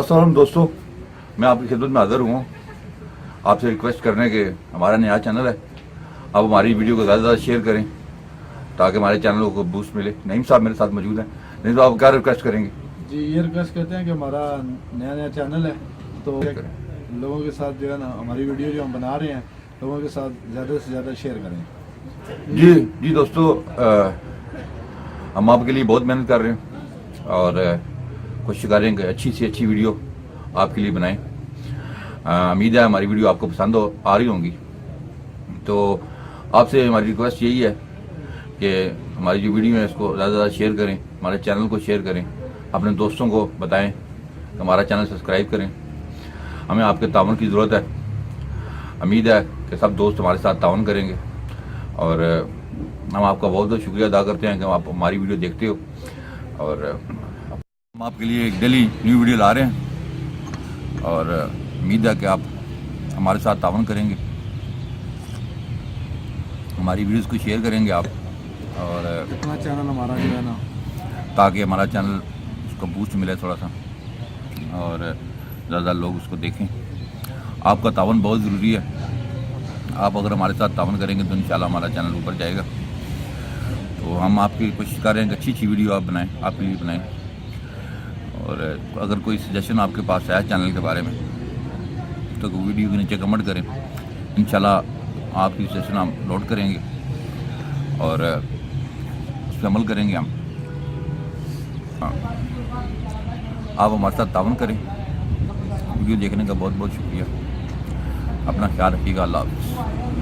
अस्सलाम दोस्तों, मैं आपकी खिदमत में हाज़िर हूँ आपसे रिक्वेस्ट करने के हमारा नया चैनल है। आप हमारी वीडियो को ज़्यादा से ज़्यादा शेयर करें ताकि हमारे चैनल को बूस्ट मिले। नईम साहब मेरे साथ मौजूद हैं। नईम साहब, आप क्या रिक्वेस्ट करेंगे? जी, ये रिक्वेस्ट करते हैं कि हमारा नया चैनल है तो लोगों के साथ जो है ना हमारी वीडियो जो हम बना रहे हैं लोगों के साथ ज़्यादा से ज़्यादा शेयर करें। जी दोस्तों, हम आपके लिए बहुत मेहनत कर रहे हैं और कोशिश कर रहे हैं कि अच्छी से अच्छी वीडियो आपके लिए बनाएं। उम्मीद है हमारी वीडियो आपको पसंद आ रही होंगी। तो आपसे हमारी रिक्वेस्ट यही है कि हमारी जो वीडियो है इसको ज़्यादा से ज़्यादा शेयर करें, हमारे चैनल को शेयर करें, अपने दोस्तों को बताएं कि हमारा चैनल सब्सक्राइब करें। हमें आपके ताउन की ज़रूरत है। उम्मीद है कि सब दोस्त हमारे साथ ताउन करेंगे और हम आपका बहुत बहुत शुक्रिया अदा करते हैं कि आप हमारी वीडियो देखते हो। और हम आपके लिए एक डेली न्यू वीडियो ला रहे हैं और उम्मीद है कि आप हमारे साथ ताउन करेंगे, हमारी वीडियोस को शेयर करेंगे आप, और अपना चैनल हमारा जो है ना ताकि हमारा चैनल उसको बूस्ट मिले थोड़ा सा और ज़्यादा लोग उसको देखें। आपका ताउन बहुत ज़रूरी है। आप अगर हमारे साथ ताउन करेंगे तो इंशाल्लाह हमारा चैनल ऊपर जाएगा। तो हम आपकी कोशिश कर रहे हैं कि अच्छी अच्छी वीडियो आप बनाएं, आपके लिए बनाएं। और अगर कोई सजेशन आपके पास है चैनल के बारे में तो वीडियो के नीचे कमेंट करें। इंशाल्लाह आपकी सजेशन हम नोट करेंगे और उस पर अमल करेंगे हम। हाँ, आप हमारे साथ ताउन करें। वीडियो देखने का बहुत बहुत शुक्रिया। अपना ख्याल रखिएगा। अल्लाह हाफ़िज़।